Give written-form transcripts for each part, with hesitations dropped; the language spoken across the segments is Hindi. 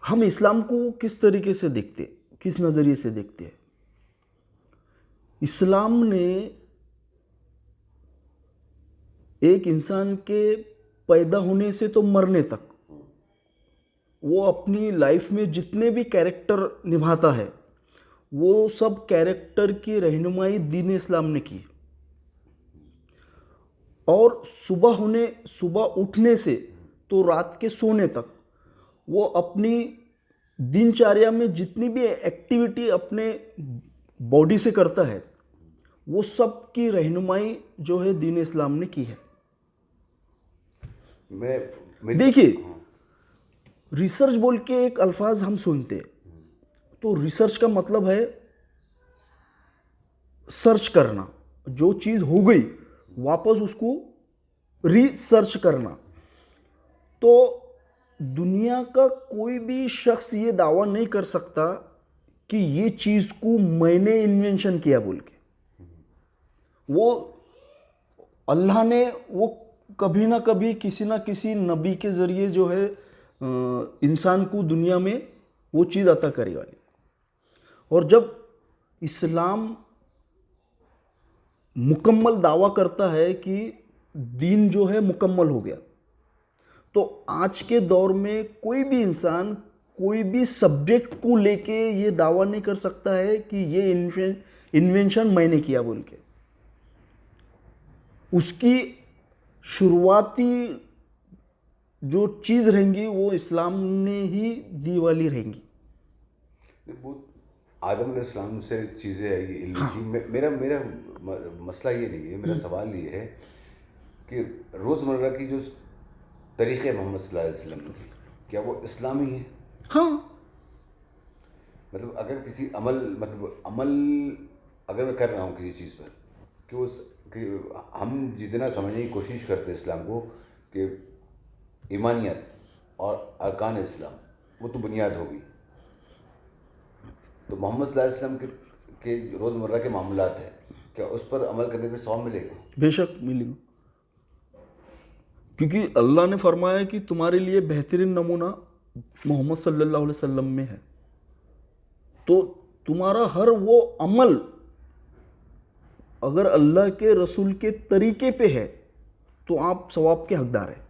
हम इस्लाम को किस तरीके से देखते, किस नज़रिए से देखते हैं? इस्लाम ने एक इंसान के पैदा होने से तो मरने तक वो अपनी लाइफ में जितने भी कैरेक्टर निभाता है वो सब कैरेक्टर की रहनुमाई दीन इस्लाम ने की। और सुबह उठने से तो रात के सोने तक वो अपनी दिनचर्या में जितनी भी एक्टिविटी अपने बॉडी से करता है वो सब की रहनुमाई जो है दीन इस्लाम ने की है। देखिए, रिसर्च बोल के एक अल्फाज हम सुनते हैं, तो रिसर्च का मतलब है सर्च करना, जो चीज़ हो गई वापस उसको रिसर्च करना। तो दुनिया का कोई भी शख्स ये दावा नहीं कर सकता कि ये चीज़ को मैंने इन्वेंशन किया बोल के। वो अल्लाह ने वो कभी ना कभी किसी ना किसी नबी के ज़रिए जो है इंसान को दुनिया में वो चीज़ अता करी वाली। और जब इस्लाम मुकम्मल दावा करता है कि दीन जो है मुकम्मल हो गया, तो आज के दौर में कोई भी इंसान कोई भी सब्जेक्ट को लेके ये दावा नहीं कर सकता है कि ये इन्वेंशन मैंने किया बोल के। उसकी शुरुआती जो चीज़ रहेंगी वो इस्लाम ने ही दी वाली रहेंगी। वो आदम अलैहिस्सलाम से चीज़ें आई इल्म की। मेरा मेरा मसला ये नहीं है, मेरा सवाल ये है कि रोज़मर्रा की जो तरीक़े मोहम्मद सल्लल्लाहु अलैहि वसल्लम की, क्या वो इस्लामी है? हाँ, मतलब अगर किसी अमल अगर मैं कर रहा हूँ किसी चीज़ पर कि हम जितना समझने की कोशिश करते हैं इस्लाम को कि ईमानियत और अरकान इस्लाम वो तो बुनियाद होगी, तो मोहम्मद सल्लल्लाहु अलैहि वसल्लम के रोज़मर्रा के मामलात हैं, क्या उस पर अमल करने पर सवाब मिलेगा? बेशक मिलेगा, क्योंकि अल्लाह ने फरमाया कि तुम्हारे लिए बेहतरीन नमूना मोहम्मद सल्लल्लाहु अलैहि वसल्लम में है। तो तुम्हारा हर वो अमल अगर अल्लाह के रसूल के तरीके पे है तो आप सवाब के हकदार हैं।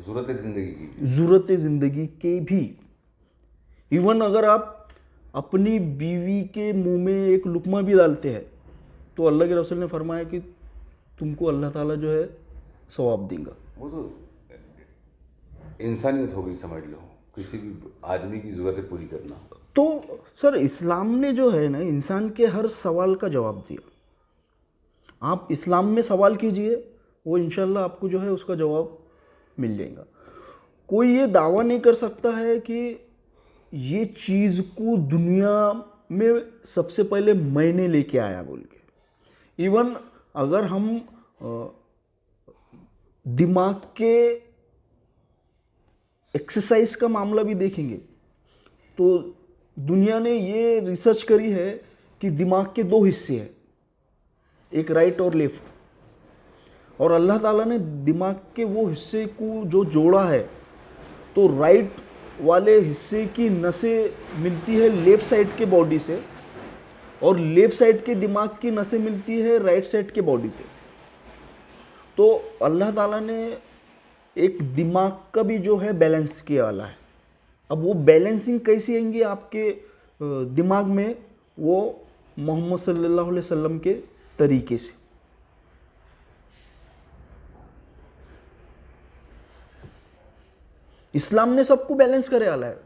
ज़रूरत ज़िंदगी के भी, इवन अगर आप अपनी बीवी के मुंह में एक लुकमा भी डालते हैं तो अल्लाह के रसूल ने फरमाया कि तुमको अल्लाह ताला जो है सवाब देगा। वो तो इंसानियत हो गई, समझ लो, किसी भी आदमी की ज़रूरतें पूरी करना। तो सर इस्लाम ने जो है ना इंसान के हर सवाल का जवाब दिया। आप इस्लाम में सवाल कीजिए, वो इंशाल्लाह आपको जो है उसका जवाब मिल जाएगा। कोई ये दावा नहीं कर सकता है कि ये चीज़ को दुनिया में सबसे पहले मैंने लेके आया बोल के। इवन अगर हम दिमाग के एक्सरसाइज का मामला भी देखेंगे तो दुनिया ने ये रिसर्च करी है कि दिमाग के दो हिस्से हैं, एक राइट और लेफ्ट, और अल्लाह ताला ने दिमाग के वो हिस्से को जो जोड़ा है तो राइट वाले हिस्से की नसें मिलती है लेफ्ट साइड के बॉडी से और लेफ्ट साइड के दिमाग की नसें मिलती है राइट साइड के बॉडी पे। तो अल्लाह ताला ने एक दिमाग का भी जो है बैलेंस किया वाला है। अब वो बैलेंसिंग कैसी आएंगी आपके दिमाग में, वो मोहम्मद सल्लल्लाहु अलैहि वसल्लम के तरीके से। इस्लाम ने सबको बैलेंस करे वाला है,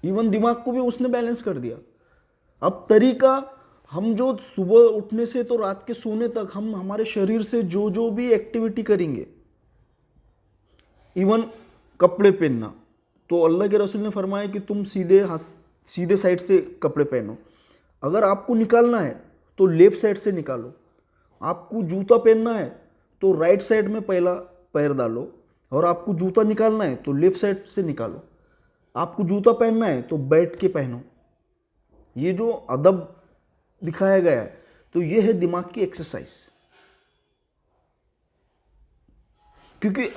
इवन दिमाग को भी उसने बैलेंस कर दिया। अब तरीका, हम जो सुबह उठने से तो रात के सोने तक हम हमारे शरीर से जो जो भी एक्टिविटी करेंगे, इवन कपड़े पहनना, तो अल्लाह के रसूल ने फरमाया कि तुम सीधे साइड से कपड़े पहनो। अगर आपको निकालना है तो लेफ्ट साइड से निकालो। आपको जूता पहनना है तो राइट साइड में पहला पैर डालो, और आपको जूता निकालना है तो लेफ्ट साइड से निकालो। आपको जूता पहनना है तो बैठ के पहनो। ये जो अदब दिखाया गया है तो ये है दिमाग की एक्सरसाइज। क्योंकि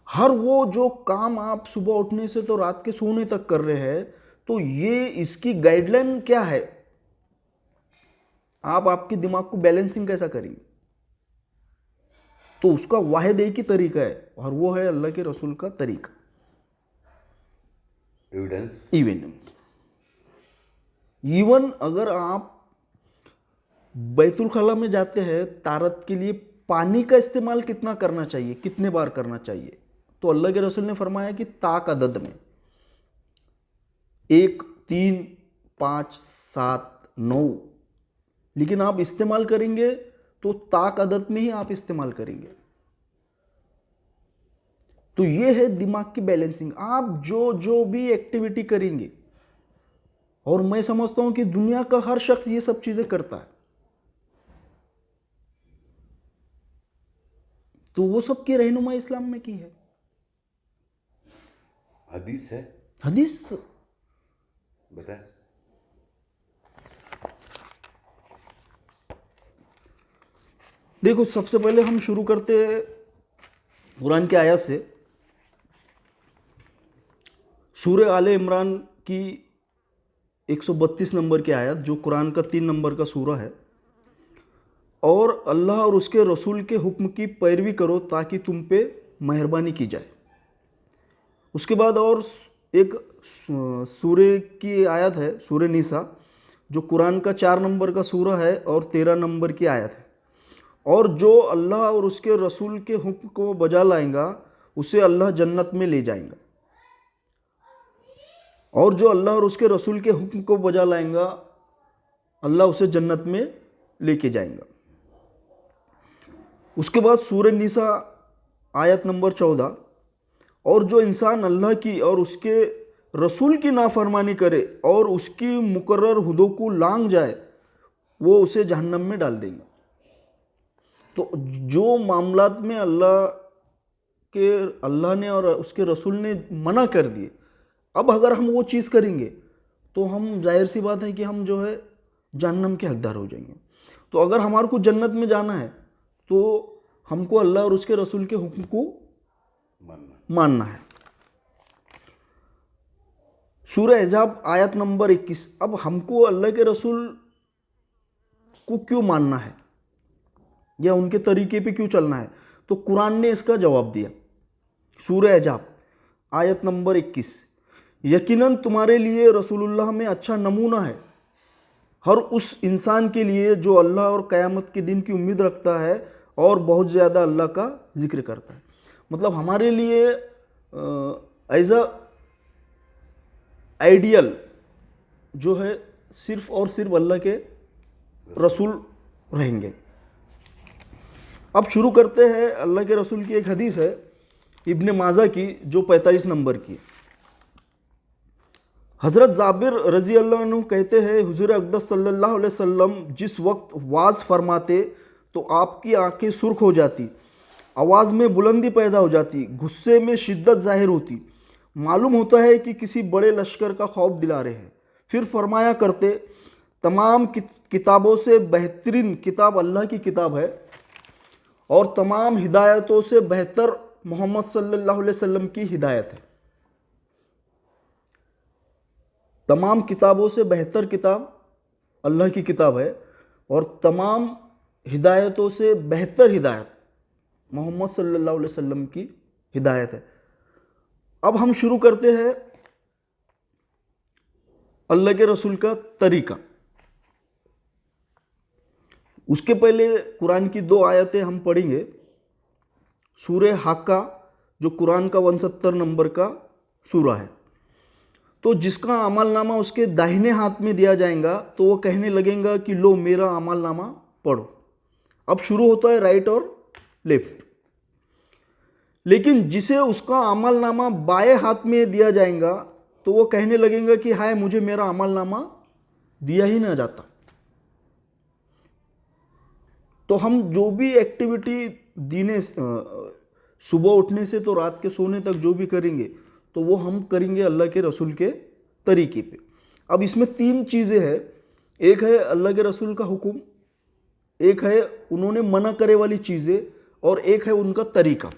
हर वो जो काम आप सुबह उठने से तो रात के सोने तक कर रहे हैं, तो ये इसकी गाइडलाइन क्या है? आप आपके दिमाग को बैलेंसिंग कैसा करेंगे? तो उसका वाहिद एक ही तरीका है, और वो है अल्लाह के रसूल का तरीका। एविडेंस इवन अगर आप बैतुल खला में जाते हैं, तारत के लिए पानी का इस्तेमाल कितना करना चाहिए, कितने बार करना चाहिए, तो अल्लाह के रसूल ने फरमाया कि ताक अदद में 1, 3, 5, 7, 9, लेकिन आप इस्तेमाल करेंगे तो ताक अदद में ही आप इस्तेमाल करेंगे। तो ये है दिमाग की बैलेंसिंग। आप जो भी एक्टिविटी करेंगे, और मैं समझता हूं कि दुनिया का हर शख्स ये सब चीजें करता है, तो वो सब की रहनुमाई इस्लाम में की है। हदीस है, हदीस बताए। देखो, सबसे पहले हम शुरू करते हैं कुरान की आयत से। सूरह आले इमरान की 132 नंबर की आयत, जो कुरान का 3 नंबर का सूरा है। और अल्लाह और उसके रसूल के हुक्म की पैरवी करो ताकि तुम पे मेहरबानी की जाए। उसके बाद और एक सूरह की आयत है, सूरह निसा, जो कुरान का 4 नंबर का सूरा है और 13 नंबर की आयत है। और जो अल्लाह और उसके रसूल के हुक्म को बजा लाएगा उसे अल्लाह जन्नत में ले जाएगा। और जो अल्लाह और उसके रसूल के हुक्म को बजा लाएगा, अल्लाह उसे जन्नत में लेके जाएगा। उसके बाद सूरह निसा आयत नंबर 14, और जो इंसान अल्लाह की और उसके रसूल की नाफरमानी करे और उसकी मुकर्रर हुदों को लांघ जाए, वो उसे जहन्नम में डाल देंगे। तो जो मामलात में अल्लाह ने और उसके रसूल ने मना कर दिए, अब अगर हम वो चीज़ करेंगे तो हम, जाहिर सी बात है कि हम जो है जहन्नम के हकदार हो जाएंगे। तो अगर हमारे को जन्नत में जाना है तो हमको अल्लाह और उसके रसूल के हुक्म को मानना है। सूरह अहज़ाब आयत नंबर 21। अब हमको अल्लाह के रसूल को क्यों मानना है या उनके तरीके पे क्यों चलना है, तो कुरान ने इसका जवाब दिया। सूरह अहज़ाब आयत नंबर 21, यकीनन तुम्हारे लिए रसूलुल्लाह में अच्छा नमूना है हर उस इंसान के लिए जो अल्लाह और क़यामत के दिन की उम्मीद रखता है और बहुत ज़्यादा अल्लाह का जिक्र करता है। मतलब हमारे लिए एज अ आइडियल जो है सिर्फ और सिर्फ अल्लाह के रसूल रहेंगे। अब शुरू करते हैं। अल्लाह के रसूल की एक हदीस है इब्न माजा की, जो 45 नंबर की। हज़रत जाबिर रज़ी अल्लाह अन्हु कहते हैं, हुज़ूर अक़दस सल्लल्लाहु अलैहि वसल्लम जिस वक्त वाज फरमाते तो आपकी आंखें सुर्ख हो जाती, आवाज़ में बुलंदी पैदा हो जाती, गुस्से में शिद्दत जाहिर होती, मालूम होता है कि किसी बड़े लश्कर का खौफ दिला रहे हैं। फिर फरमाया करते, तमाम किताबों से बेहतरीन किताब अल्लाह की किताब है और तमाम हिदायतों से बेहतर मोहम्मद सल्लल्लाहु अलैहि वसल्लम की हिदायत है। तमाम किताबों से बेहतर किताब अल्लाह की किताब है और तमाम हिदायतों से बेहतर हिदायत मोहम्मद सल्लल्लाहु अलैहि वसल्लम की हिदायत है। अब हम शुरू करते हैं अल्लाह के रसूल का तरीका। उसके पहले कुरान की 2 आयतें हम पढ़ेंगे। सूरह हाक्का, जो कुरान का 69 नंबर का सूरा है। तो जिसका अमल नामा उसके दाहिने हाथ में दिया जाएगा तो वो कहने लगेगा कि लो मेरा अमल नामा पढ़ो। अब शुरू होता है राइट और लेफ्ट। लेकिन जिसे उसका अमल नामा बाएं हाथ में दिया जाएगा तो वो कहने लगेगा कि हाय मुझे मेरा अमल नामा दिया ही ना जाता। तो हम जो भी एक्टिविटी दीने सुबह उठने से तो रात के सोने तक जो भी करेंगे तो वो हम करेंगे अल्लाह के रसूल के तरीके पे। अब इसमें 3 चीज़ें हैं। एक है अल्लाह के रसूल का हुक्म, एक है उन्होंने मना करे वाली चीज़ें, और एक है उनका तरीका।